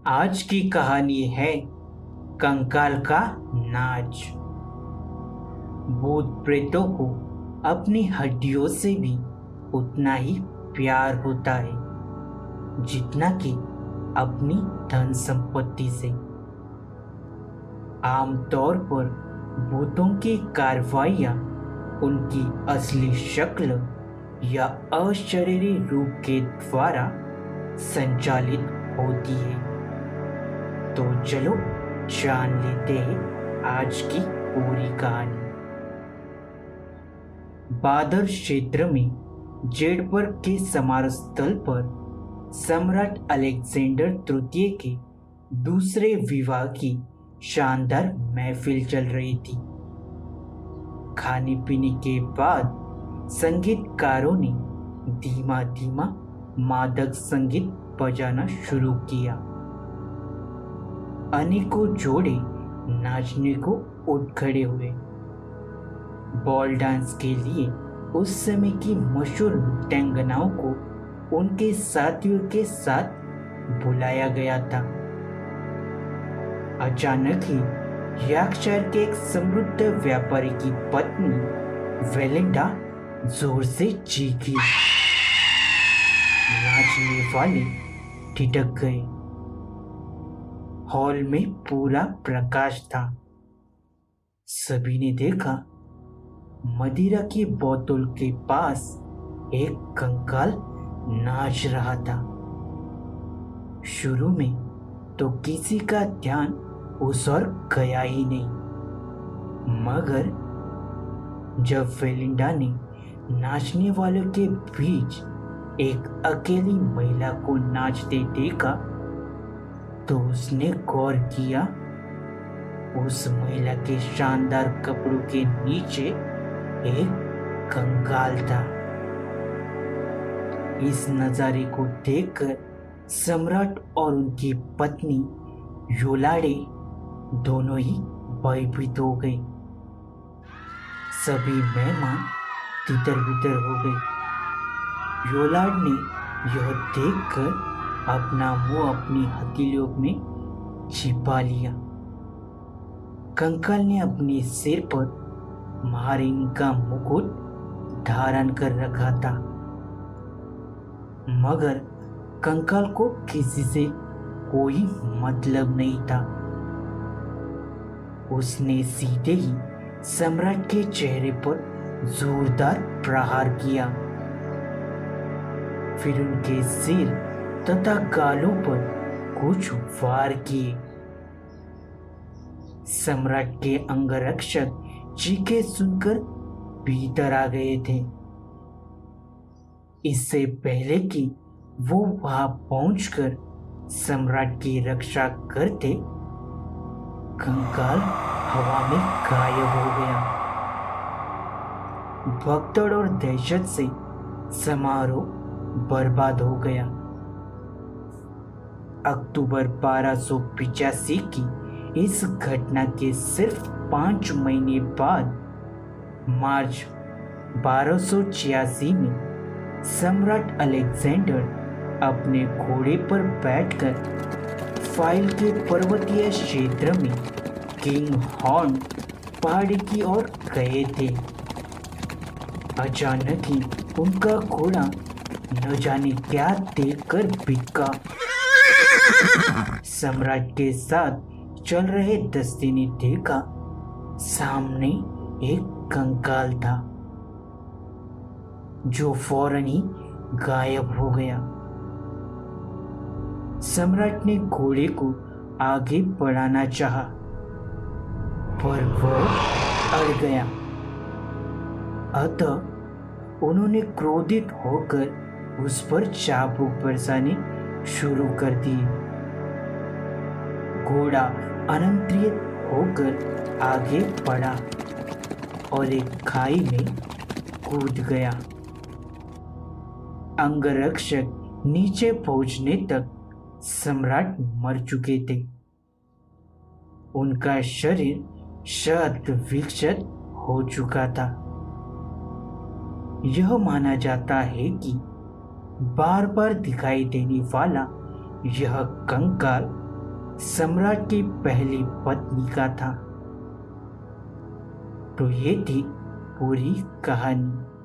आज की कहानी है कंकाल का नाच। भूत प्रेतों को अपनी हड्डियों से भी उतना ही प्यार होता है जितना कि अपनी धन संपत्ति से। आमतौर पर भूतों की कार्रवाइयाँ उनकी असली शक्ल या अशरीरी रूप के द्वारा संचालित होती है। तो चलो जान लेते हैं आज की पूरी कहानी। बादर क्षेत्र में जेडबर्ग के समारोह स्थल पर सम्राट अलेक्जेंडर तृतीय के दूसरे विवाह की शानदार महफिल चल रही थी। खाने पीने के बाद संगीतकारों ने धीमा धीमा मादक संगीत बजाना शुरू किया। अनेकों जोड़े नाचने को उठ खड़े हुए। बॉल डांस के लिए उस समय की मशहूर नृत्यांगनाओं को उनके साथियों के साथ बुलाया गया था। अचानक ही यॉर्कशायर के एक समृद्ध व्यापारी की पत्नी वेलिंडा जोर से चीखी। नाचने वाले ठिठक गए। हॉल में पूरा प्रकाश था। सभी ने देखा मदिरा की बोतल के पास एक कंकाल नाच रहा था। शुरू में तो किसी का ध्यान उस ओर गया ही नहीं, मगर जब फेलिंडा ने नाचने वालों के बीच एक अकेली महिला को नाचते देखा तो उसने गौर किया उस महिला के शानदार कपड़ों के नीचे एक कंकाल था। इस नजारे को देखकर सम्राट और उनकी पत्नी योलाडे दोनों ही भयभीत हो गए। सभी मेहमान तितर बितर हो गए। योलाड ने यह देखकर अपना मुंह अपनी हथेलियों में छिपा लिया। कंकाल ने अपने सिर पर महारानी का मुकुट धारण कर रखा था, मगर कंकाल को किसी से कोई मतलब नहीं था। उसने सीधे ही सम्राट के चेहरे पर जोरदार प्रहार किया, फिर उनके सिर तथा गालों पर कुछ वार किए। सम्राट के अंगरक्षक चीखे सुनकर भीतर आ गए थे। इससे पहले कि वो वहां पहुंचकर सम्राट की रक्षा करते, कंकाल हवा में गायब हो गया। भगदड़ और दहशत से समारोह बर्बाद हो गया। अक्टूबर 1285 की इस घटना के सिर्फ 5 महीने बाद मार्च 1286 में सम्राट अलेक्जेंडर अपने घोड़े पर बैठकर फाइल के पर्वतीय क्षेत्र में किंग हॉर्न पहाड़ी की ओर गए थे। अचानक ही उनका घोड़ा न जाने क्या देखकर बिका। सम्राट के साथ चल रहे दस्ते ने देखा सामने एक कंकाल था जो फौरन ही गायब हो गया। सम्राट ने घोड़े को आगे बढ़ाना चाहा, पर वह अड़ गया। अतः उन्होंने क्रोधित होकर उस पर चाबुक बरसाने शुरू कर दिए। घोड़ा अनियंत्रित होकर आगे बढ़ा और एक खाई में कूद गया। अंगरक्षक नीचे पहुंचने तक सम्राट मर चुके थे। उनका शरीर शत विक्षत हो चुका था। यह माना जाता है कि बार बार दिखाई देने वाला यह कंकाल सम्राट की पहली पत्नी का था। तो ये थी पूरी कहानी।